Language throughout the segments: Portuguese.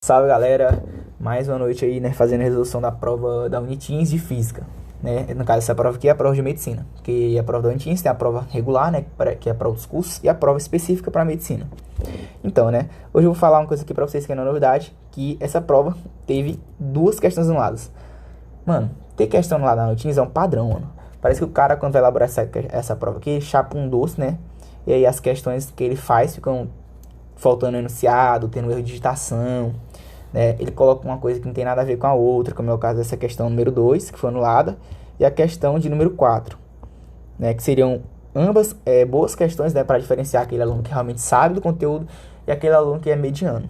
Salve galera, mais uma noite aí, né, fazendo a resolução da prova da Unitins de Física, né, no caso essa prova aqui é a prova de Medicina, porque a prova da Unitins tem a prova regular, né, que é a prova dos cursos, e a prova específica para Medicina. Então, né, hoje eu vou falar uma coisa aqui para vocês que é uma novidade, que essa prova teve duas questões anuladas. Mano, ter questão anulada na Unitins é um padrão, mano. Parece que o cara, quando vai elaborar essa prova aqui, chapa um doce, né, e aí as questões que ele faz ficam faltando enunciado, tendo erro de digitação, né? Ele coloca uma coisa que não tem nada a ver com a outra, como é o caso dessa questão número 2, que foi anulada, e a questão de número 4, né? Que seriam ambas boas questões, né, para diferenciar aquele aluno que realmente sabe do conteúdo e aquele aluno que é mediano.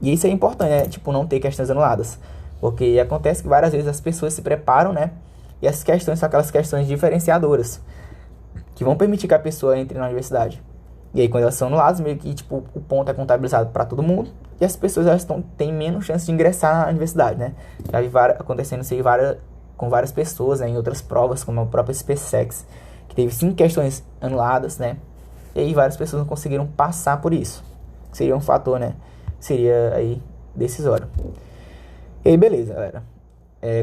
E isso é importante, né? Tipo, não ter questões anuladas, porque acontece que várias vezes as pessoas se preparam, né? E essas questões são aquelas questões diferenciadoras, que vão permitir que a pessoa entre na universidade. E aí, quando elas são anuladas, meio que tipo, o ponto é contabilizado para todo mundo e as pessoas elas têm menos chance de ingressar na universidade, né? Já vi acontecendo isso aí com várias pessoas, né, em outras provas, como a própria SpaceX, que teve 5 questões anuladas, né? E aí várias pessoas não conseguiram passar por isso. Seria um fator, né? Seria aí decisório. E aí, beleza, galera.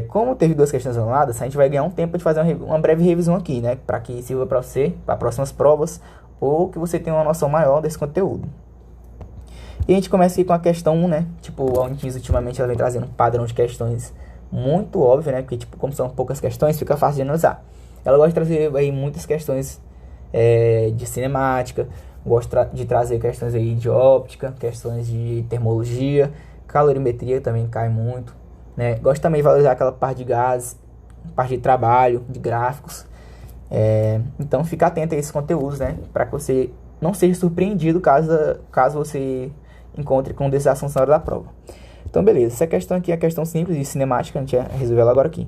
Como teve duas questões anuladas, a gente vai ganhar um tempo de fazer uma breve revisão aqui, né? Para que sirva para você, para próximas provas, ou que você tenha uma noção maior desse conteúdo. E a gente começa aqui com a questão 1, né? Tipo, a Unitins ultimamente ela vem trazendo um padrão de questões muito óbvio, né? Porque, tipo, como são poucas questões, fica fácil de analisar. Ela gosta de trazer aí muitas questões de cinemática, gosta de trazer questões aí de óptica, questões de termologia, calorimetria também cai muito, né? Gosta também de valorizar aquela parte de gases, parte de trabalho, de gráficos. Então fica atento a esses conteúdos, né? Para que você não seja surpreendido caso você encontre com desastres na hora da prova. Então beleza, essa questão aqui é a questão simples de cinemática, a gente vai resolver ela agora aqui.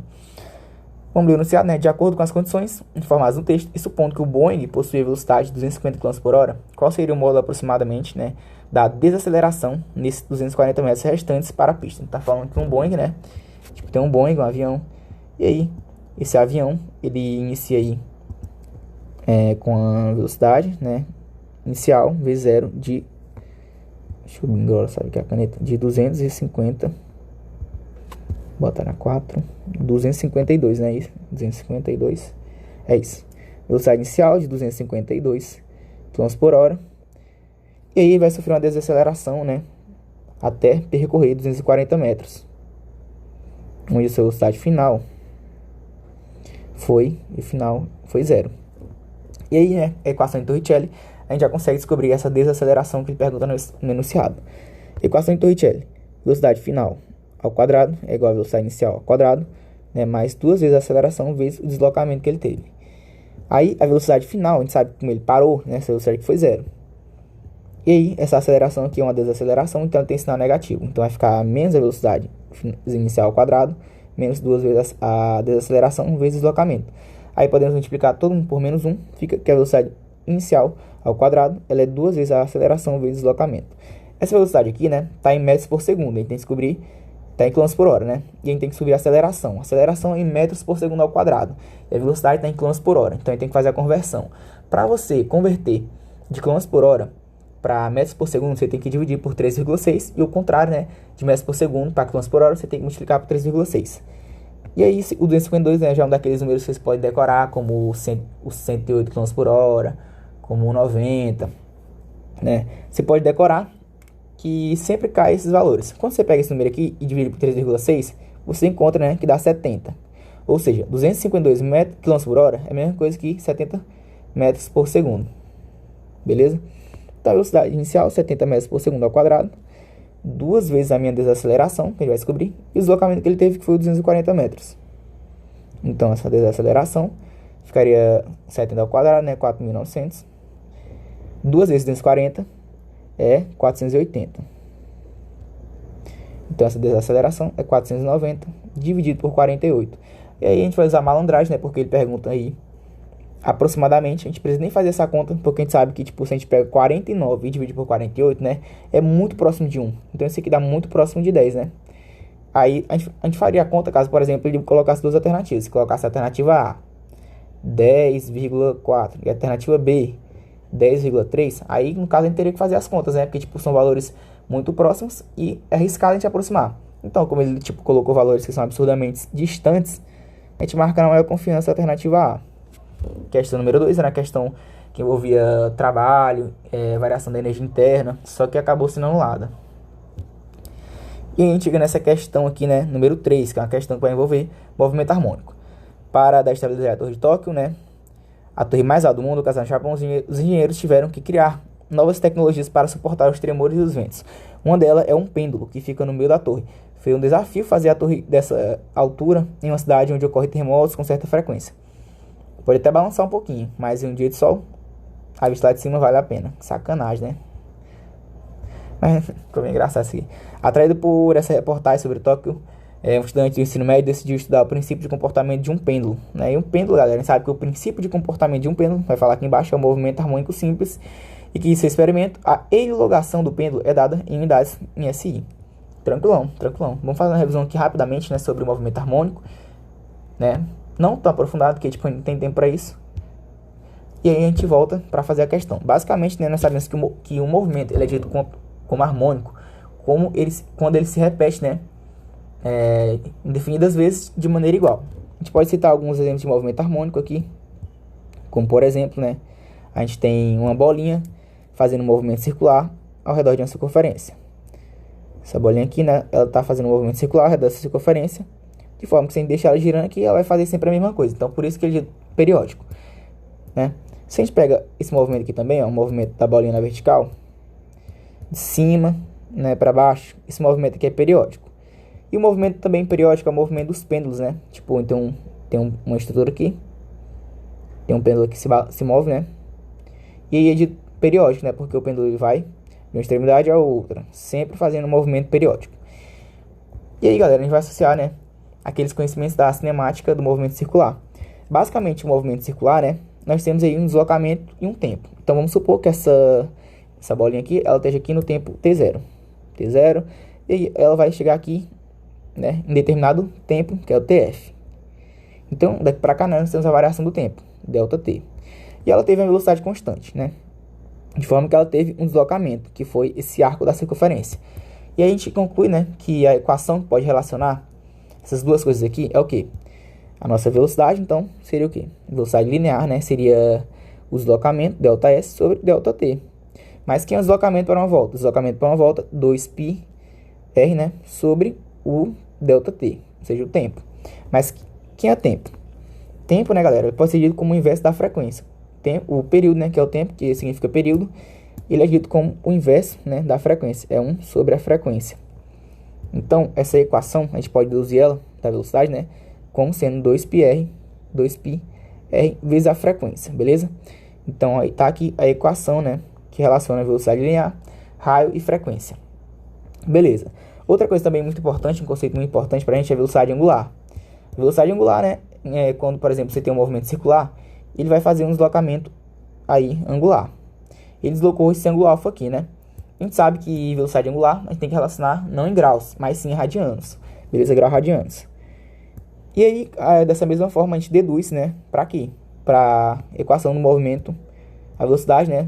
Vamos ler o enunciado, né? De acordo com as condições informadas no texto, e supondo que o Boeing possui velocidade de 250 km por hora, qual seria o módulo aproximadamente, né, da desaceleração nesses 240 metros restantes para a pista? Tá falando que um Boeing, né? Tipo, tem um Boeing, um avião, e aí esse avião, ele inicia aí com a velocidade, né, inicial, V0 de, deixa eu ver agora, sabe que é a caneta, de 250, botar na 4, 252, né, isso, 252, é isso, velocidade inicial de 252 km por hora, e aí vai sofrer uma desaceleração, né, até percorrer 240 metros, onde a sua velocidade final foi 0. E aí, né, a equação de Torricelli, a gente já consegue descobrir essa desaceleração que ele pergunta no enunciado. Equação de Torricelli, velocidade final ao quadrado é igual a velocidade inicial ao quadrado, né, mais 2 vezes a aceleração vezes o deslocamento que ele teve. Aí, a velocidade final, a gente sabe como ele parou, né, essa velocidade que foi 0. E aí, essa aceleração aqui é uma desaceleração, então tem sinal negativo. Então, vai ficar menos a velocidade inicial ao quadrado, menos 2 vezes a desaceleração vezes o deslocamento. Aí podemos multiplicar todo mundo por menos 1, fica que a velocidade inicial ao quadrado, ela é 2 vezes a aceleração vezes o deslocamento. Essa velocidade aqui, né, está em metros por segundo, a gente tem que descobrir, está em quilômetros por hora, né, e a gente tem que descobrir a aceleração. A aceleração é em metros por segundo ao quadrado, e a velocidade está em quilômetros por hora, então a gente tem que fazer a conversão. Para você converter de quilômetros por hora para metros por segundo, você tem que dividir por 3,6, e o contrário, né, de metros por segundo para quilômetros por hora, você tem que multiplicar por 3,6. E aí, o 252, né, já é um daqueles números que vocês podem decorar, como o 108 km por hora, como o 90, né? Você pode decorar que sempre cai esses valores. Quando você pega esse número aqui e divide por 3,6, você encontra, né, que dá 70. Ou seja, 252 km por hora é a mesma coisa que 70 metros por segundo. Beleza? Então, a velocidade inicial, 70 metros por segundo ao quadrado, 2 vezes a minha desaceleração, que a gente vai descobrir, e o deslocamento que ele teve, que foi 240 metros. Então, essa desaceleração ficaria 70 ao quadrado, né, 4.900. 2 vezes 240 é 480. Então, essa desaceleração é 490 dividido por 48. E aí a gente vai usar malandragem, né, porque ele pergunta aí aproximadamente, a gente precisa nem fazer essa conta, porque a gente sabe que, tipo, se a gente pega 49 e divide por 48, né, é muito próximo de 1. Então, isso aqui dá muito próximo de 10, né? Aí, a gente faria a conta caso, por exemplo, ele colocasse duas alternativas. Se colocasse a alternativa A, 10,4, e a alternativa B, 10,3, aí, no caso, a gente teria que fazer as contas, né? Porque, tipo, são valores muito próximos e é arriscado a gente aproximar. Então, como ele tipo colocou valores que são absurdamente distantes, a gente marca na maior confiança a alternativa A. Questão número 2 era a questão que envolvia trabalho, variação da energia interna, só que acabou sendo anulada. E a gente chega nessa questão aqui, né, número 3, que é uma questão que vai envolver movimento harmônico. Para estabilizar a Torre de Tóquio, né, a torre mais alta do mundo, o Casal Japão, os engenheiros tiveram que criar novas tecnologias para suportar os tremores e os ventos. Uma delas é um pêndulo que fica no meio da torre. Foi um desafio fazer a torre dessa altura em uma cidade onde ocorre terremotos com certa frequência. Pode até balançar um pouquinho, mas em um dia de sol, a vista lá de cima vale a pena. Sacanagem, né? Mas ficou bem engraçado isso aqui. Atraído por essa reportagem sobre Tóquio, um estudante do ensino médio decidiu estudar o princípio de comportamento de um pêndulo, né? E um pêndulo, galera, a gente sabe que o princípio de comportamento de um pêndulo, vai falar aqui embaixo, é um movimento harmônico simples, e que em seu experimento, a elongação do pêndulo é dada em unidades em SI. Tranquilão, tranquilão. Vamos fazer uma revisão aqui rapidamente, né, sobre o movimento harmônico, né? Não tão aprofundado, porque tipo, a gente não tem tempo para isso. E aí a gente volta para fazer a questão. Basicamente, né, nós sabemos que o movimento ele é dito como harmônico, quando ele se repete, né, indefinidas vezes de maneira igual. A gente pode citar alguns exemplos de movimento harmônico aqui, como por exemplo, né, a gente tem uma bolinha fazendo um movimento circular ao redor de uma circunferência. Essa bolinha aqui, né, ela está fazendo um movimento circular ao redor dessa circunferência, de forma que se a gente deixar ela girando aqui, ela vai fazer sempre a mesma coisa. Então, por isso que ele é periódico, né? Se a gente pega esse movimento aqui também, ó, o movimento da bolinha na vertical, de cima, né, para baixo, esse movimento aqui é periódico. E o movimento também periódico é o movimento dos pêndulos, né? Tipo, então tem uma estrutura aqui, tem um pêndulo que se move, né? E aí é de periódico, né? Porque o pêndulo ele vai de uma extremidade à outra, sempre fazendo um movimento periódico. E aí, galera, a gente vai associar, né, aqueles conhecimentos da cinemática do movimento circular. Basicamente, o movimento circular, né, nós temos aí um deslocamento e um tempo. Então, vamos supor que essa bolinha aqui, ela esteja aqui no tempo t0. T0, e aí ela vai chegar aqui, né, em determinado tempo, que é o TF. Então, daqui para cá, nós temos a variação do tempo, ΔT. E ela teve uma velocidade constante, né? De forma que ela teve um deslocamento, que foi esse arco da circunferência. E aí a gente conclui, né, que a equação que pode relacionar essas duas coisas aqui é o quê? A nossa velocidade, então, seria o quê? Velocidade linear, né? Seria o deslocamento, ΔS, sobre ΔT. Mas quem é o deslocamento para uma volta? Deslocamento para uma volta, 2πr, né? Sobre o ΔT, ou seja, o tempo. Mas quem é tempo? Tempo, né, galera, pode ser dito como o inverso da frequência. O período, né, que é o tempo, que significa período, ele é dito como o inverso, né, da frequência. É 1 sobre a frequência. Então, essa equação, a gente pode deduzir ela, da velocidade, né, como sendo 2πr vezes a frequência, beleza? Então, aí tá aqui a equação, né, que relaciona a velocidade linear, raio e frequência. Beleza. Outra coisa também muito importante, um conceito muito importante para a gente é a velocidade angular. A velocidade angular, né, é quando, por exemplo, você tem um movimento circular, ele vai fazer um deslocamento aí angular. Ele deslocou esse ângulo alfa aqui, né? A gente sabe que velocidade angular a gente tem que relacionar não em graus, mas sim em radianos. Beleza? Grau radianos. E aí, dessa mesma forma, a gente deduz, né, para aqui, para equação do movimento, a velocidade, né,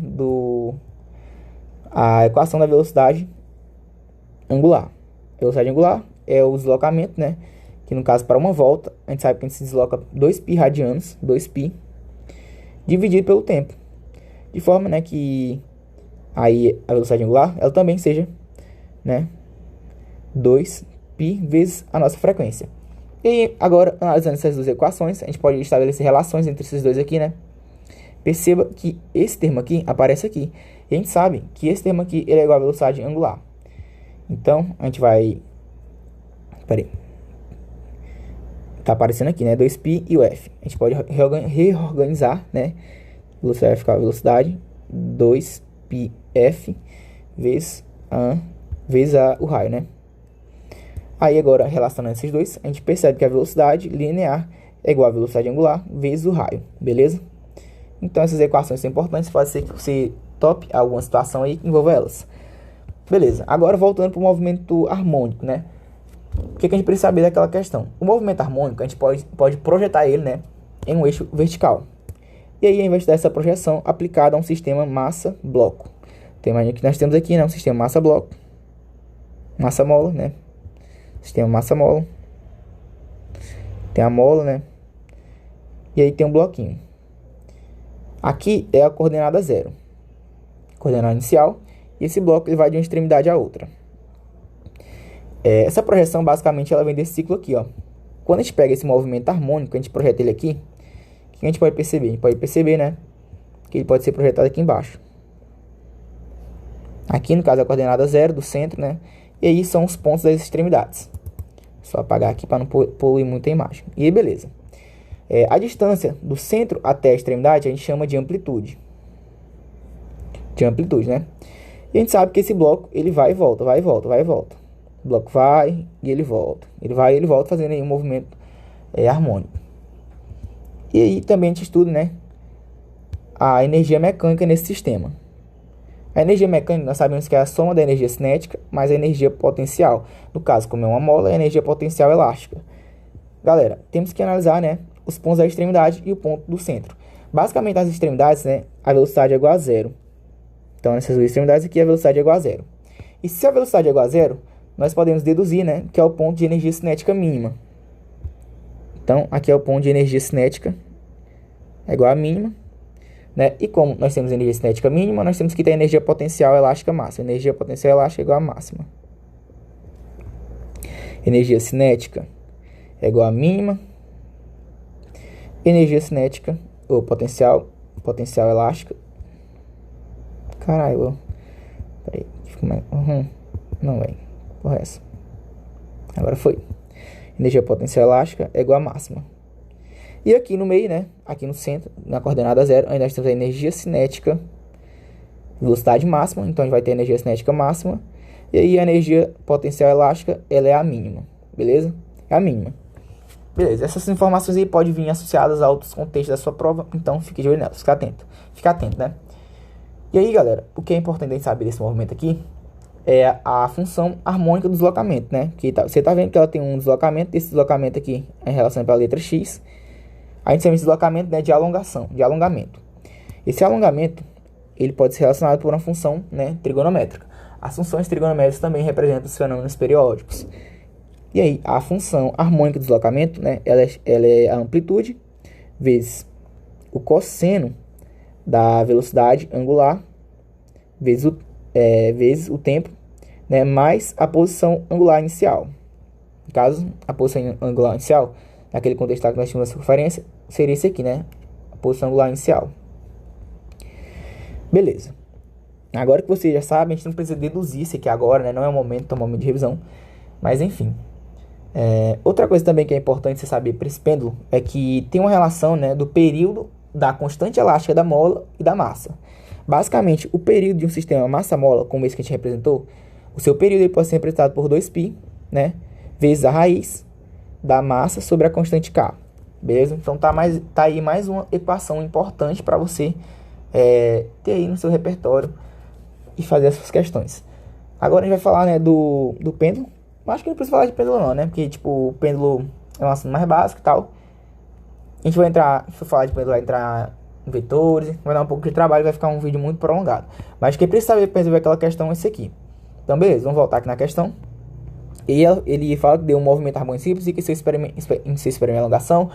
a equação da velocidade angular. Velocidade angular é o deslocamento, né, que no caso para uma volta, a gente sabe que a gente se desloca 2π radianos, 2π, dividido pelo tempo. De forma, né, que aí a velocidade angular, ela também seja, né, 2π vezes a nossa frequência. E agora, analisando essas duas equações, a gente pode estabelecer relações entre esses dois aqui, né? Perceba que esse termo aqui aparece aqui. E a gente sabe que esse termo aqui ele é igual à velocidade angular. Então, a gente vai... Peraí. Tá aparecendo aqui, né? 2π e o F. A gente pode reorganizar, né? Velocidade vai ficar velocidade 2πf vezes o raio, né? Aí agora, relacionando esses dois, a gente percebe que a velocidade linear é igual à velocidade angular vezes o raio, beleza? Então essas equações são importantes, pode ser que você tope alguma situação aí que envolva elas. Beleza, agora voltando para o movimento harmônico, né? O que a gente precisa saber daquela questão? O movimento harmônico, a gente pode projetar ele, né, em um eixo vertical. E aí, ao invés dessa projeção aplicada a um sistema massa-bloco. Então, imagina que nós temos aqui, né, um sistema massa-bloco. massa-mola, né? Sistema massa-mola. Tem a mola, né? E aí tem um bloquinho. Aqui é a coordenada zero. Coordenada inicial. E esse bloco ele vai de uma extremidade à outra. Essa projeção, basicamente, ela vem desse ciclo aqui, ó. Quando a gente pega esse movimento harmônico, a gente projeta ele aqui, o que a gente pode perceber? A gente pode perceber, né, que ele pode ser projetado aqui embaixo. Aqui, no caso, a coordenada zero do centro, né? E aí são os pontos das extremidades. Só apagar aqui para não poluir muito a imagem. E aí, beleza. A distância do centro até a extremidade a gente chama de amplitude. De amplitude, né? E a gente sabe que esse bloco, ele vai e volta, vai e volta, vai e volta. O bloco vai e ele volta. Ele vai e ele volta, fazendo aí um movimento harmônico. E aí também a gente estuda, né, a energia mecânica nesse sistema. A energia mecânica, nós sabemos que é a soma da energia cinética mais a energia potencial. No caso, como é uma mola, é a energia potencial elástica. Galera, temos que analisar, né, os pontos da extremidade e o ponto do centro. Basicamente, nas extremidades, né, a velocidade é igual a zero. Então, nessas duas extremidades aqui, a velocidade é igual a zero. E se a velocidade é igual a zero, nós podemos deduzir, né, que é o ponto de energia cinética mínima. Então, aqui é o ponto de energia cinética é igual a mínima, né? E como nós temos energia cinética mínima, nós temos que ter energia potencial elástica máxima. Energia potencial elástica é igual a máxima. Energia cinética é igual a mínima. Energia cinética, ou potencial elástica. Caralho, peraí, não, velho, porra essa. Agora foi. Energia potencial elástica é igual a máxima. E aqui no meio, né, aqui no centro, na coordenada zero, ainda temos a energia cinética, velocidade máxima, então a gente vai ter a energia cinética máxima. E aí a energia potencial elástica, ela é a mínima, beleza? É a mínima. Beleza, essas informações aí podem vir associadas a outros contextos da sua prova, então fique de olho nelas, fica atento, né? E aí, galera, o que é importante a gente saber desse movimento aqui é a função harmônica do deslocamento, né? Que você tá vendo que ela tem um deslocamento, esse deslocamento aqui é em relação à letra x. A gente chama esse deslocamento, né, de alongamento. Esse alongamento, ele pode ser relacionado por uma função, né, trigonométrica. As funções trigonométricas também representam os fenômenos periódicos. E aí, a função harmônica do deslocamento, né, ela é a amplitude vezes o cosseno da velocidade angular vezes o tempo, né, mais a posição angular inicial. No caso, a posição angular inicial, naquele contexto que nós tínhamos a circunferência, seria esse aqui, né, a posição angular inicial. Beleza. Agora que você já sabe, a gente não precisa deduzir isso aqui agora, né, não é o momento, é um momento de revisão. Mas, enfim. Outra coisa também que é importante você saber para esse pêndulo é que tem uma relação, né, do período da constante elástica da mola e da massa. Basicamente, o período de um sistema massa-mola, como esse que a gente representou, o seu período ele pode ser representado por 2π, né, vezes a raiz da massa sobre a constante K. Beleza? Então tá aí mais uma equação importante para você ter aí no seu repertório e fazer essas questões. Agora a gente vai falar, né, do pêndulo. Acho que não precisa falar de pêndulo não, né? Porque, tipo, o pêndulo é um assunto mais básico e tal. A gente vai entrar, se for falar de pêndulo, vai entrar em vetores, vai dar um pouco de trabalho, vai ficar um vídeo muito prolongado. Mas quem precisa saber para resolver aquela questão é esse aqui. Então, beleza, vamos voltar aqui na questão. E ele fala que deu um movimento harmônico simples e que seu experimento de alongação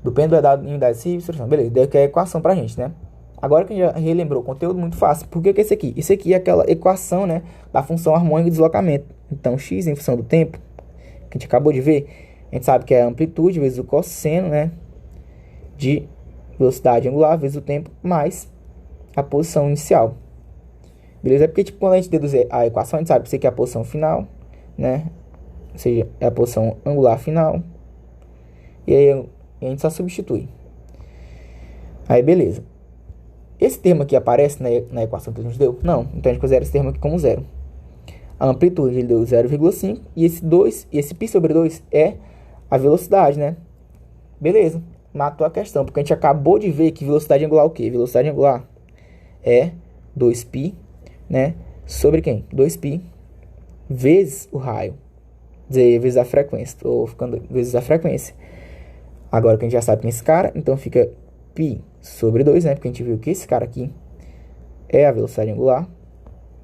do pêndulo é dado em unidade simples. Beleza, deu aqui a equação pra gente, né? Agora que a gente já relembrou o conteúdo, muito fácil. Por que é esse aqui? Esse aqui é aquela equação, né, da função harmônica de deslocamento. Então, x em função do tempo, que a gente acabou de ver, a gente sabe que é a amplitude vezes o cosseno, né, de velocidade angular vezes o tempo mais a posição inicial. Beleza? É porque, tipo, quando a gente deduz a equação, a gente sabe que isso aqui é a posição final, né? Ou seja, é a posição angular final. E aí a gente só substitui. Aí, beleza. Esse termo aqui aparece na equação que a gente deu? Não. Então, a gente considera esse termo aqui como zero. A amplitude, ele deu 0,5. E esse π sobre 2 é a velocidade, né? Beleza. Matou a questão. Porque a gente acabou de ver que velocidade angular é o quê? Velocidade angular é 2π, né? Sobre quem? 2π vezes o raio. Dizer, vezes a frequência. Estou ficando vezes a frequência. Agora que a gente já sabe quem é esse cara, então fica π sobre 2, né? Porque a gente viu que esse cara aqui é a velocidade angular,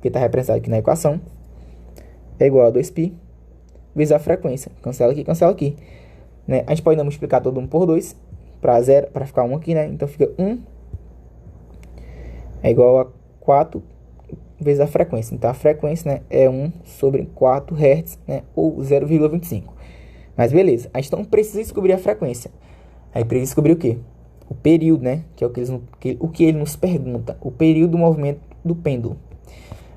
que está representado aqui na equação. é igual a 2π vezes a frequência. Cancela aqui, né? A gente pode ainda multiplicar todo 1 por 2 para zero, para ficar 1 aqui, né? Então fica 1 é igual a 4 vezes a frequência. Então a frequência, né, é 1 sobre 4 Hz, né, ou 0,25. Mas beleza, a gente não precisa descobrir a frequência. Aí precisa descobrir o quê? O período, né? Que é o que ele nos pergunta. O período do movimento do pêndulo.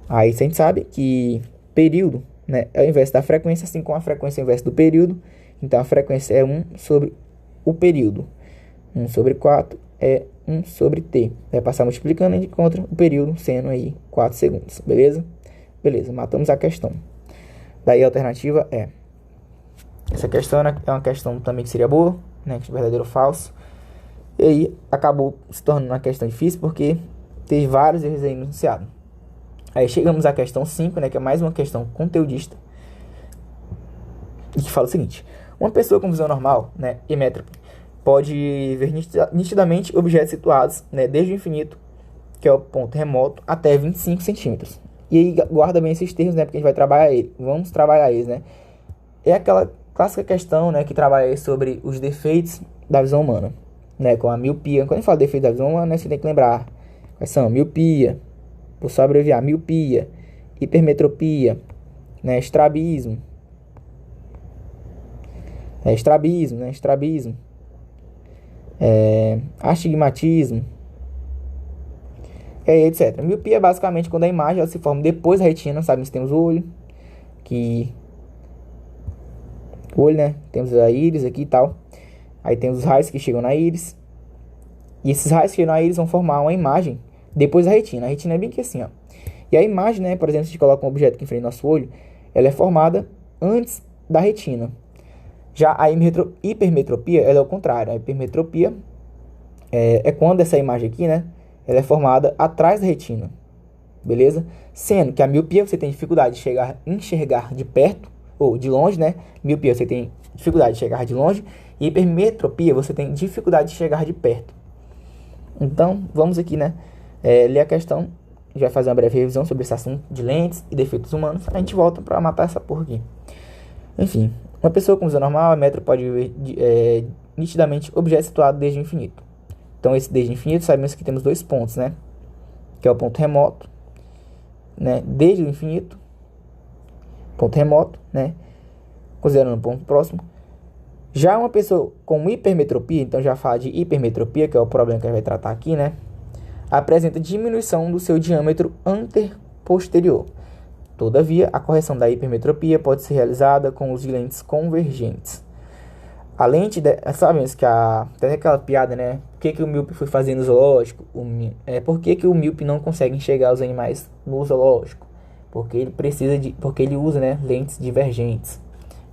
Aí a gente sabe que período, né, é o inverso da frequência, assim como a frequência é o inverso do período. Então a frequência é 1 sobre o período. 1 sobre 4 é 1 sobre t. Vai passar multiplicando e a gente encontra o período sendo aí 4 segundos. Beleza? Beleza, matamos a questão. Daí a alternativa é... Essa questão é uma questão também que seria boa, né? Que é verdadeiro ou falso. E aí acabou se tornando uma questão difícil porque teve vários erros aí enunciados. Aí chegamos à questão 5, né? Que é mais uma questão conteudista. E que fala o seguinte: uma pessoa com visão normal, né, e métrope, pode ver nitidamente objetos situados, né, desde o infinito, que é o ponto remoto, até 25 centímetros. E aí guarda bem esses termos, né, porque a gente vai trabalhar eles. Vamos trabalhar eles, né. É aquela clássica questão, né, que trabalha sobre os defeitos da visão humana, né, com a miopia. Quando a gente fala defeito da visão humana, né, você tem que lembrar quais são: miopia, vou só abreviar, miopia, hipermetropia, né, estrabismo, astigmatismo, etc. Miopia é basicamente quando a imagem ela se forma depois da retina, sabe? Nós temos o olho, né? Temos a íris aqui e tal. Aí temos os raios que chegam na íris. E esses raios que chegam na íris vão formar uma imagem depois da retina. A retina é bem que assim, ó. E a imagem, né? Por exemplo, se a gente coloca um objeto aqui em frente ao nosso olho, ela é formada antes da retina. Já a hipermetropia, ela é o contrário. A hipermetropia é quando essa imagem aqui, né, ela é formada atrás da retina. Beleza? Sendo que a miopia você tem dificuldade de enxergar de perto ou de longe, né? Miopia você tem dificuldade de enxergar de longe. E hipermetropia você tem dificuldade de enxergar de perto. Então, vamos aqui, né, ler a questão. A gente vai fazer uma breve revisão sobre esse assunto de lentes e defeitos humanos. A gente volta para matar essa porra aqui. Enfim, uma pessoa com visão normal, a metro pode ver nitidamente objetos situados desde o infinito. Então, esse desde o infinito, sabemos que temos dois pontos, né? Que é o ponto remoto, né? Desde o infinito, ponto remoto, né? Considerando o ponto próximo. Já uma pessoa com hipermetropia, então já fala de hipermetropia, que é o problema que a gente vai tratar aqui, né? Apresenta diminuição do seu diâmetro anteposterior. Todavia, a correção da hipermetropia pode ser realizada com os lentes convergentes. A lente, sabemos que tem aquela piada, né? Por que o míope foi fazer no zoológico? Por que o míope não consegue enxergar os animais no zoológico? Porque ele usa, né, lentes divergentes.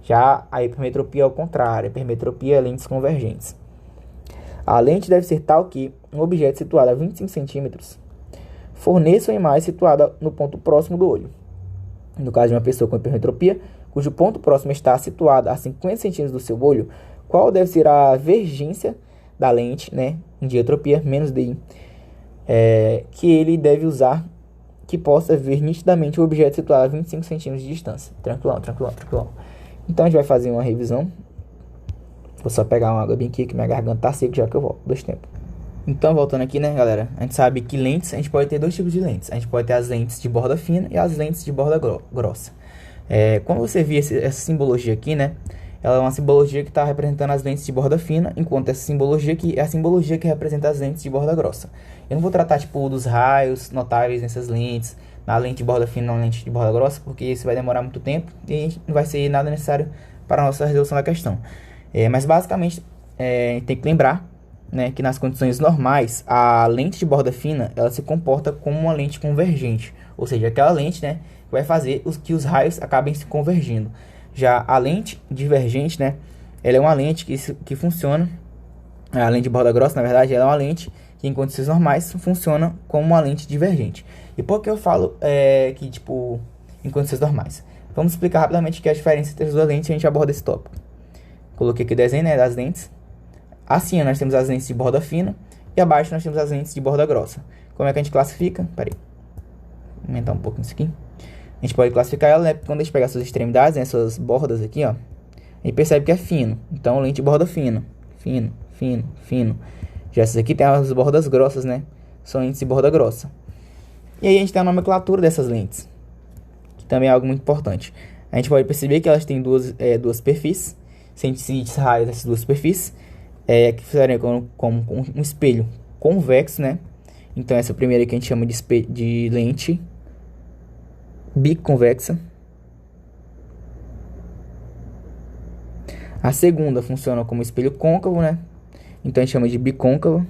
Já a hipermetropia é o contrário. A hipermetropia é lentes convergentes. A lente deve ser tal que um objeto situado a 25 centímetros forneça uma imagem situada no ponto próximo do olho. No caso de uma pessoa com hipermetropia, cujo ponto próximo está situado a 50 centímetros do seu olho, qual deve ser a vergência da lente, né, em diotropia, menos DI, que ele deve usar, que possa ver nitidamente o objeto situado a 25 centímetros de distância. Tranquilão. Então a gente vai fazer uma revisão. Vou só pegar uma água bem aqui, que minha garganta tá seca já que eu volto. 2 tempos. Então, voltando aqui, né, galera? A gente sabe que lentes, a gente pode ter dois tipos de lentes. A gente pode ter as lentes de borda fina e as lentes de borda grossa. Quando você vê essa simbologia aqui, né? Ela é uma simbologia que está representando as lentes de borda fina, enquanto essa simbologia aqui é a simbologia que representa as lentes de borda grossa. Eu não vou tratar, tipo, dos raios notáveis nessas lentes, na lente de borda fina ou na lente de borda grossa, porque isso vai demorar muito tempo e não vai ser nada necessário para a nossa resolução da questão. Mas, basicamente, a gente tem que lembrar, né, que nas condições normais, a lente de borda fina, ela se comporta como uma lente convergente. Ou seja, aquela lente, né, vai fazer que os raios acabem se convergindo. Já a lente divergente, né, ela é uma lente que funciona, a lente de borda grossa, na verdade, ela é uma lente que em condições normais funciona como uma lente divergente. E por que eu falo que, tipo, em condições normais? Vamos explicar rapidamente que a diferença entre as duas lentes e a gente aborda esse tópico. Coloquei aqui o desenho, né, das lentes. Acima nós temos as lentes de borda fina e abaixo nós temos as lentes de borda grossa. Como é que a gente classifica? Peraí. Vou aumentar um pouquinho isso aqui. A gente pode classificar ela, né? Quando a gente pegar suas extremidades, né? Suas bordas aqui, ó. A gente percebe que é fino. Então, lente de borda fina. Fino, fino, fino. Já essas aqui tem as bordas grossas, né? São lentes de borda grossa. E aí a gente tem a nomenclatura dessas lentes, que também é algo muito importante. A gente pode perceber que elas têm duas superfícies. Se a gente seguir raio dessas duas superfícies, que fizeram como um espelho convexo, né? Então essa primeira aqui a gente chama de lente biconvexa. A segunda funciona como espelho côncavo, né? Então a gente chama de bicôncava.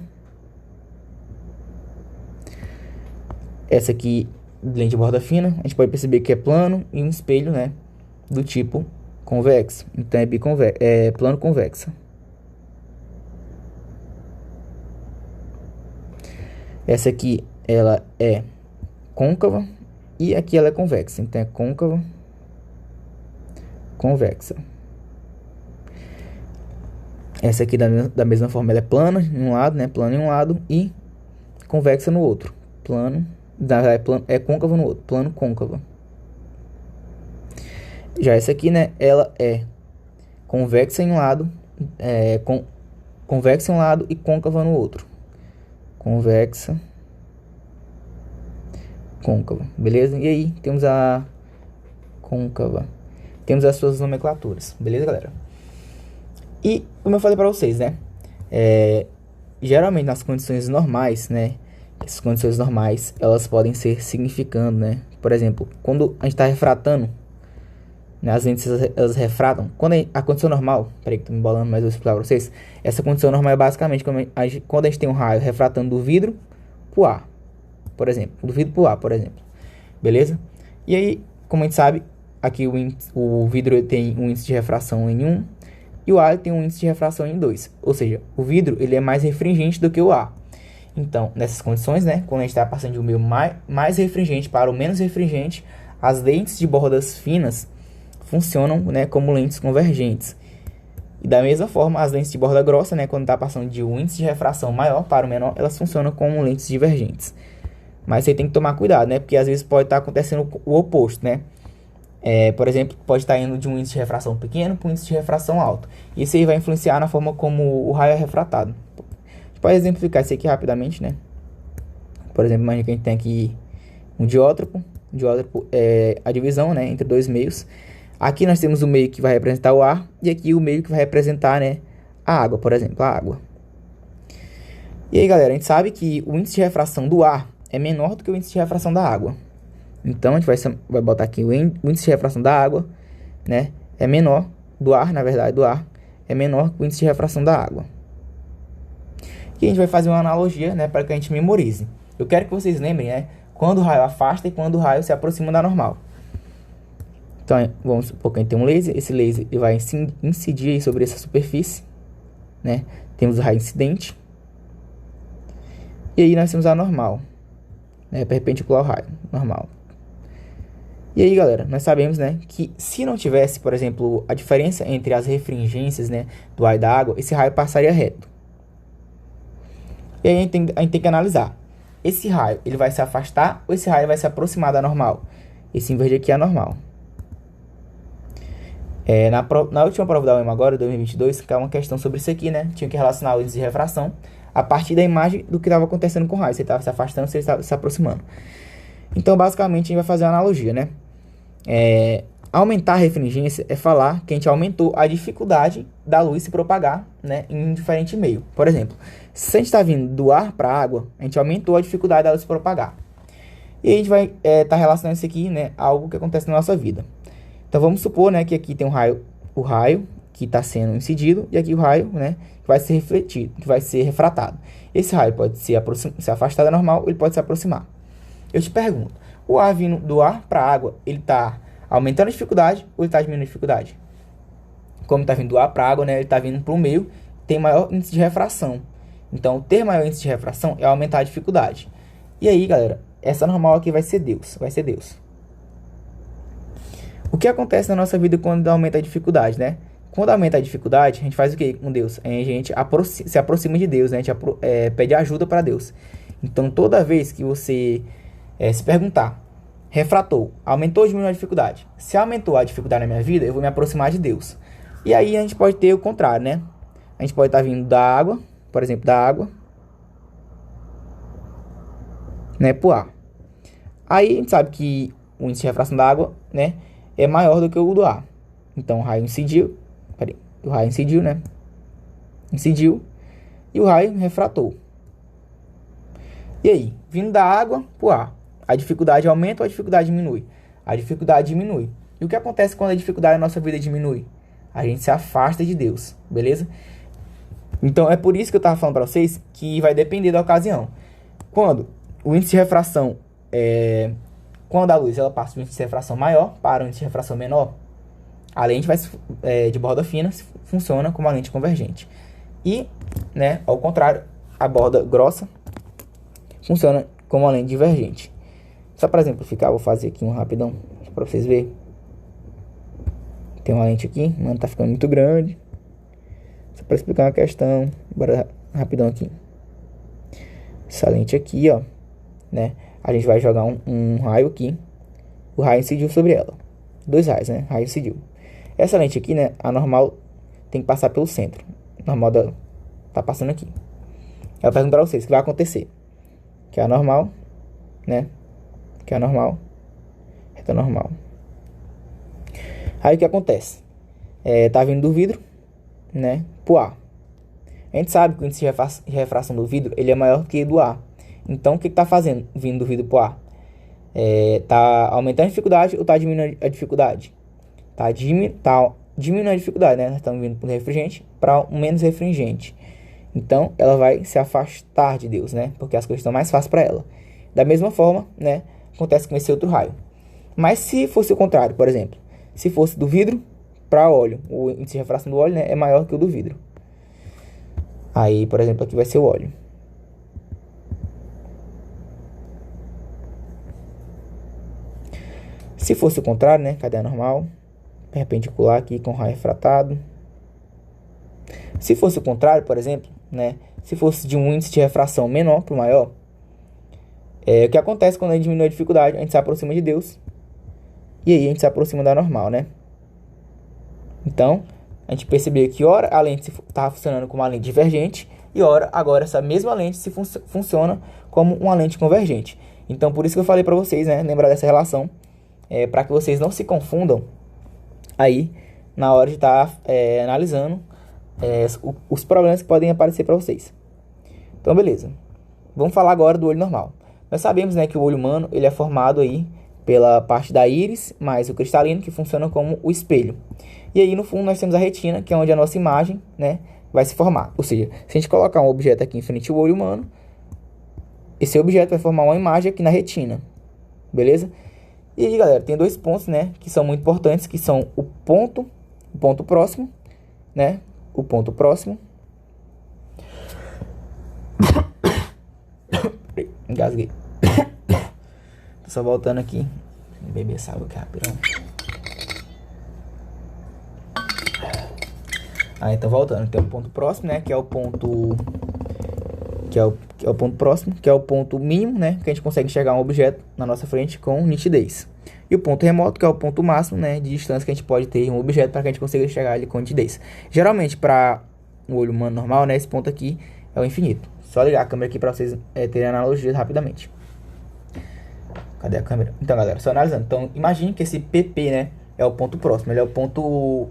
Essa aqui, lente de borda fina, a gente pode perceber que é plano e um espelho, né? Do tipo convexo. Então é plano convexa. Essa aqui, ela é côncava e aqui ela é convexa. Então é côncava, convexa. Essa aqui da mesma forma ela é plana em um lado, né? Plana em um lado e convexa no outro. É côncavo no outro, plano côncavo. Já essa aqui, né? Ela é convexa em um lado, convexa em um lado e côncava no outro. Convexa, côncava, beleza? E aí temos a côncava. Temos as suas nomenclaturas, beleza, galera? E como eu falei para vocês, né? Geralmente nas condições normais, né? Essas condições normais, elas podem ser significando, né? Por exemplo, quando a gente está refratando, né, as lentes elas refratam. Quando a condição normal, peraí que tô me embolando, mas eu vou explicar para vocês. Essa condição normal é basicamente quando a gente tem um raio refratando do vidro pro ar, por exemplo. Do vidro pro ar, por exemplo. Beleza? E aí, como a gente sabe, aqui o vidro tem um índice de refração em 1 e o ar tem um índice de refração em 2. Ou seja, o vidro ele é mais refringente do que o ar. Então, nessas condições, né, quando a gente está passando de um meio mais refringente para o menos refringente, as lentes de bordas finas funcionam, né, como lentes convergentes. E da mesma forma, as lentes de borda grossa, né, quando está passando de um índice de refração maior para o menor, elas funcionam como lentes divergentes. Mas você tem que tomar cuidado, né, porque às vezes pode estar acontecendo o oposto, né. Por exemplo, pode estar indo de um índice de refração pequeno para um índice de refração alto. Isso aí vai influenciar na forma como o raio é refratado. A gente pode exemplificar isso aqui rapidamente, né. Por exemplo, imagina que a gente tem aqui um diótropo. O diótropo é a divisão, né, entre dois meios. Aqui nós temos o meio que vai representar o ar e aqui o meio que vai representar, né, a água, por exemplo, a água. E aí, galera, a gente sabe que o índice de refração do ar é menor do que o índice de refração da água. Então, a gente vai botar aqui o índice de refração da água, né, é menor, do ar, na verdade, do ar, é menor que o índice de refração da água. E a gente vai fazer uma analogia, né, para que a gente memorize. Eu quero que vocês lembrem, né, quando o raio afasta e quando o raio se aproxima da normal. Então, vamos supor que a gente tem um laser. Esse laser ele vai incidir sobre essa superfície, né? Temos o raio incidente. E aí nós temos a normal, né? Perpendicular ao raio, normal. E aí, galera, nós sabemos, né, que se não tivesse, por exemplo, a diferença entre as refringências, né, do ar e da água, esse raio passaria reto. E aí a gente tem que analisar. Esse raio, ele vai se afastar ou esse raio vai se aproximar da normal? Esse em verde aqui é a normal. Na última prova da UEMA agora, 2022, que é uma questão sobre isso aqui, né? Tinha que relacionar o índice de refração a partir da imagem do que estava acontecendo com o raio. Se ele estava se afastando, se ele estava se aproximando. Então, basicamente, a gente vai fazer uma analogia, né? Aumentar a refringência é falar que a gente aumentou a dificuldade da luz se propagar, né, em um diferente meio. Por exemplo, se a gente está vindo do ar para a água, a gente aumentou a dificuldade da luz se propagar. E a gente vai estar relacionando isso aqui, né, a algo que acontece na nossa vida. Então vamos supor, né, que aqui tem o raio que está sendo incidido e aqui o raio, né, que vai ser refletido, que vai ser refratado. Esse raio pode se afastar da normal ou ele pode se aproximar. Eu te pergunto, o ar vindo do ar para a água, ele está aumentando a dificuldade ou ele está diminuindo a dificuldade? Como está vindo do ar para a água, né, ele está vindo para o meio, tem maior índice de refração. Então, ter maior índice de refração é aumentar a dificuldade. E aí, galera, essa normal aqui vai ser Deus, O que acontece na nossa vida quando aumenta a dificuldade, né? Quando aumenta a dificuldade, a gente faz o que com Deus? A gente se aproxima de Deus, né? A gente pede ajuda para Deus. Então, toda vez que você se perguntar, refratou. Aumentou ou diminuiu a dificuldade? Se aumentou a dificuldade na minha vida, eu vou me aproximar de Deus. E aí a gente pode ter o contrário, né? A gente pode estar vindo da água, por exemplo, da água, né, pro ar. Aí a gente sabe que o índice de refração da água, né, é maior do que o do ar. Então o raio incidiu, né? Incidiu e o raio refratou. E aí, vindo da água pro ar, a dificuldade aumenta ou a dificuldade diminui? A dificuldade diminui. E o que acontece quando a dificuldade da nossa vida diminui? A gente se afasta de Deus, beleza? Então é por isso que eu estava falando para vocês que vai depender da ocasião. Quando o índice de refração quando a luz ela passa de um índice de refração maior para um índice de refração menor, a lente de borda fina funciona como uma lente convergente. E, né, ao contrário, a borda grossa funciona como uma lente divergente. Só para exemplificar, vou fazer aqui um rapidão para vocês verem. Tem uma lente aqui, mano, tá ficando muito grande. Só para explicar uma questão, bora rapidão aqui. Essa lente aqui, ó, né? A gente vai jogar um raio aqui. O raio incidiu sobre ela. 2 raios, né? Raio incidiu. Essa lente aqui, né? A normal tem que passar pelo centro. A normal tá passando aqui. Eu pergunto pra vocês o que vai acontecer. Que é a normal, né? Que é a normal. Reta normal. Aí o que acontece? Tá vindo do vidro, né? Pro ar. A gente sabe que o índice de refração do vidro ele é maior que do ar. Então o que tá fazendo vindo do vidro pro ar? Tá aumentando a dificuldade ou tá diminuindo a dificuldade? Tá diminuindo a dificuldade, né? Nós estamos vindo para um refrigerante para um menos refrigerante. Então ela vai se afastar de Deus, né? Porque as coisas estão mais fáceis para ela. Da mesma forma, né? Acontece com esse outro raio. Mas se fosse o contrário, por exemplo, se fosse do vidro para óleo, o índice de refração do óleo, né, é maior que o do vidro. Aí, por exemplo, aqui vai ser o óleo. Se fosse o contrário, né, cadeia normal, perpendicular aqui com raio refratado. Se fosse o contrário, por exemplo, né, se fosse de um índice de refração menor para o maior, o que acontece quando a gente diminui a dificuldade? A gente se aproxima de Deus e aí a gente se aproxima da normal, né? Então, a gente percebeu que ora a lente estava funcionando como uma lente divergente e ora agora essa mesma lente funciona como uma lente convergente. Então, por isso que eu falei para vocês, né, lembrar dessa relação, para que vocês não se confundam aí na hora de estar analisando os problemas que podem aparecer para vocês. Então, beleza. Vamos falar agora do olho normal. Nós sabemos, né, que o olho humano ele é formado aí pela parte da íris mais o cristalino, que funciona como o espelho. E aí no fundo nós temos a retina, que é onde a nossa imagem, né, vai se formar. Ou seja, se a gente colocar um objeto aqui em frente ao olho humano, esse objeto vai formar uma imagem aqui na retina. Beleza? E aí, galera, tem 2 pontos, né, que são muito importantes, que são o ponto próximo, né? O ponto próximo. Engasguei. Tô só voltando aqui. Beber essa água aqui rapidão. Então voltando, tem o ponto próximo, né, que é o ponto que é o ponto próximo, que é o ponto mínimo, né, que a gente consegue enxergar um objeto na nossa frente com nitidez. E o ponto remoto, que é o ponto máximo, né, de distância que a gente pode ter em um objeto para que a gente consiga enxergar ele com nitidez. Geralmente, para o olho humano normal, né, esse ponto aqui é o infinito. Só ligar a câmera aqui para vocês terem analogias rapidamente. Cadê a câmera? Então, galera, só analisando. Então, imagine que esse PP, né, é o ponto próximo. Ele é o ponto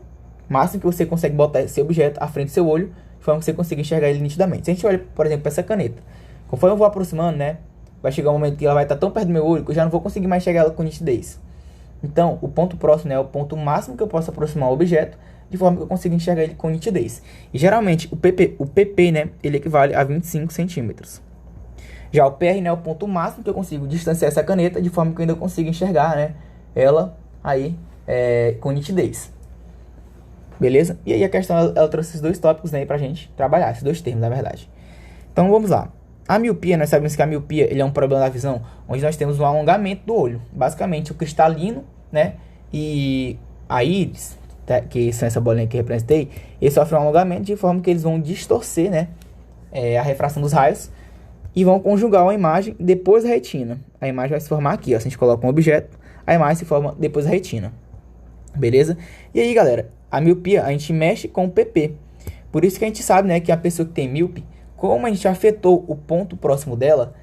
máximo que você consegue botar esse objeto à frente do seu olho, de forma que você consiga enxergar ele nitidamente. Se a gente olha, por exemplo, para essa caneta, conforme eu vou aproximando, né, vai chegar um momento que ela vai estar tão perto do meu olho que eu já não vou conseguir mais enxergar ela com nitidez. Então, o ponto próximo, né, é o ponto máximo que eu posso aproximar o objeto, de forma que eu consiga enxergar ele com nitidez. E geralmente, o PP, né, ele equivale a 25 centímetros. Já o PR, né, é o ponto máximo que eu consigo distanciar essa caneta, de forma que eu ainda consigo enxergar, né, ela aí com nitidez. Beleza? E aí a questão, ela trouxe esses 2 tópicos, né, pra gente trabalhar, esses 2 termos, na verdade. Então, vamos lá. A miopia, nós sabemos que a miopia ele é um problema da visão, onde nós temos um alongamento do olho. Basicamente, o cristalino, né, e a íris, que são essa bolinha que eu representei, eles sofrem um alongamento de forma que eles vão distorcer, né, a refração dos raios. e vão conjugar uma imagem depois da retina. A imagem vai se formar aqui, ó. Se a gente coloca um objeto, a imagem se forma depois da retina. Beleza? E aí, galera, a miopia, a gente mexe com o PP. Por isso que a gente sabe, né, que a pessoa que tem míope, como a gente afetou o ponto próximo dela,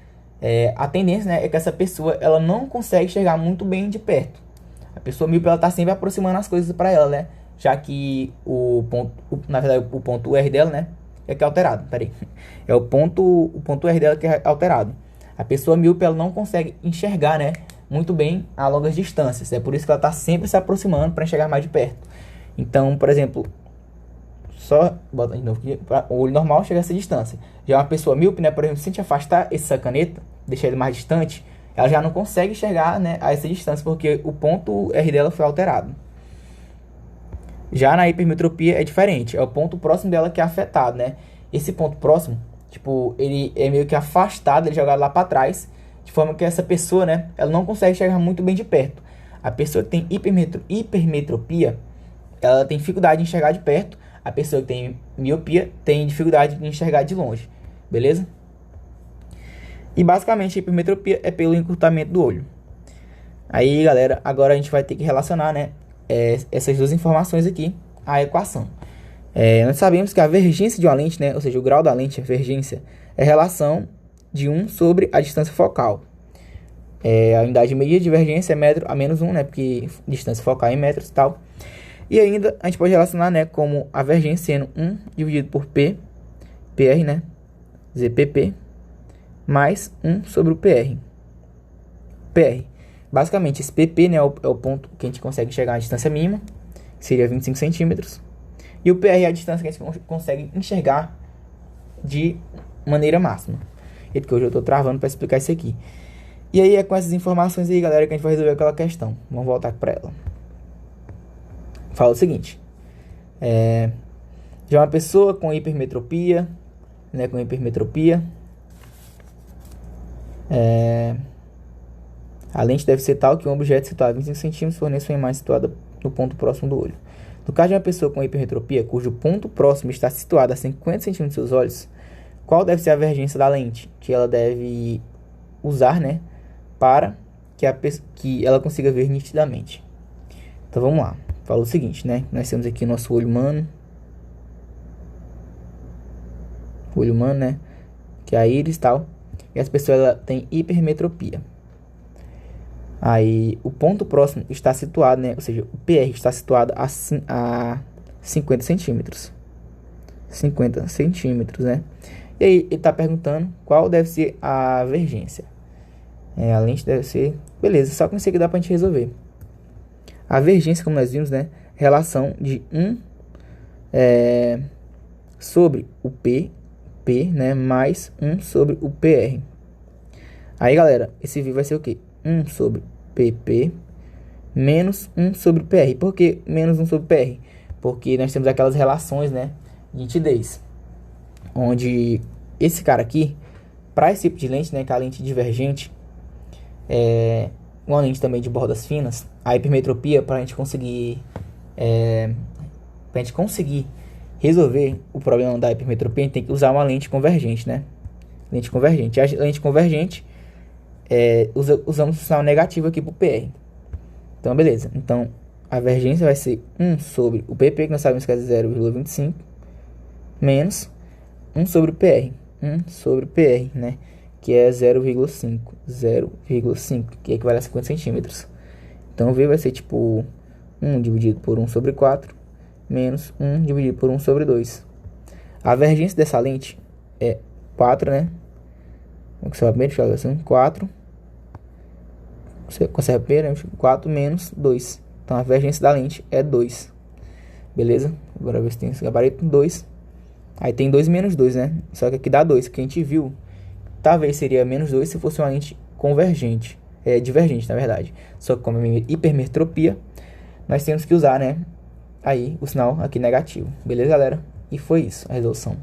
a tendência, né, é que essa pessoa ela não consegue enxergar muito bem de perto. A pessoa míope, ela tá sempre aproximando as coisas para ela, né? Já que na verdade, o ponto R dela, né, é que é alterado. Peraí. É o ponto R dela que é alterado. A pessoa míope, ela não consegue enxergar, né, muito bem a longas distâncias. É por isso que ela está sempre se aproximando para enxergar mais de perto. Então, por exemplo, só bota de novo aqui, o olho normal chega a essa distância. Já uma pessoa míope, né, por exemplo, se a gente afastar essa caneta, deixar ele mais distante, ela já não consegue enxergar, né, a essa distância, porque o ponto R dela foi alterado. Já na hipermetropia é diferente, é o ponto próximo dela que é afetado, né? Esse ponto próximo, tipo, ele é meio que afastado, ele é jogado lá para trás, de forma que essa pessoa, né, ela não consegue enxergar muito bem de perto. A pessoa que tem hipermetropia, ela tem dificuldade de enxergar de perto. A pessoa que tem miopia tem dificuldade de enxergar de longe, beleza? E basicamente a hipermetropia é pelo encurtamento do olho. Aí, galera, agora a gente vai ter que relacionar, né, essas duas informações aqui à equação. Nós sabemos que a vergência de uma lente, né, ou seja, o grau da lente, a vergência, é a relação de 1 sobre a distância focal. A unidade de medida de divergência é metro a menos 1, né, porque distância focal é em metros e tal. E ainda a gente pode relacionar, né, como a vergência sendo 1 dividido por P, PR, né, ZPP, mais 1 sobre o PR. PR. Basicamente, esse PP, né, é o ponto que a gente consegue chegar à distância mínima, que seria 25 centímetros. E o PR é a distância que a gente consegue enxergar de maneira máxima. E que hoje eu estou travando para explicar isso aqui. E aí é com essas informações aí, galera, que a gente vai resolver aquela questão. Vamos voltar para ela. Fala o seguinte. Já uma pessoa com hipermetropia, né, a lente deve ser tal que um objeto situado a 25 centímetros forneça uma imagem situada no ponto próximo do olho. No caso de uma pessoa com hipermetropia, cujo ponto próximo está situado a 50 centímetros dos seus olhos, qual deve ser a vergência da lente que ela deve usar, né, para que ela consiga ver nitidamente? Então vamos lá. Fala o seguinte, né? Nós temos aqui nosso olho humano. O olho humano, né? Que é a íris e tal. E as pessoas ela tem hipermetropia. Aí o ponto próximo está situado, né? Ou seja, o PR está situado a 50 centímetros. 50 centímetros, né? E aí ele está perguntando qual deve ser a vergência. A lente deve ser... Beleza, só com isso aqui dá pra gente resolver. A vergência, como nós vimos, né? Relação de 1 sobre o P, né? Mais 1 sobre o PR. Aí, galera, esse V vai ser o quê? 1 sobre PP menos 1 sobre PR. Por que menos 1 sobre PR? Porque nós temos aquelas relações, né, de nitidez. Onde esse cara aqui, para esse tipo de lente, né, que é a lente divergente, uma lente também de bordas finas, a hipermetropia, para a gente conseguir resolver o problema da hipermetropia, a gente tem que usar uma lente convergente, né? Lente convergente. A lente convergente, usamos o sinal negativo aqui para o PR. Então, beleza. Então, a vergência vai ser 1 sobre o PP, que nós sabemos que é 0,25, menos 1 sobre o PR. 1 sobre o PR, né? Que é 0,5. 0,5, que equivale a 50 centímetros. Então, o V vai ser tipo 1 dividido por 1 sobre 4, menos 1 dividido por 1 sobre 2. A vergência dessa lente é 4, né? Vamos conservar primeiro, deixa eu ver assim, 4. Você conserva primeiro, 4 menos 2. Então, a vergência da lente é 2. Beleza? Agora ver se tem esse gabarito, 2. Aí tem 2 menos 2, né? Só que aqui dá 2, que a gente viu. Talvez seria menos 2 se fosse uma lente convergente. Divergente, na verdade. Só que como é hipermetropia, nós temos que usar, né, aí o sinal aqui negativo. Beleza, galera? E foi isso, a resolução.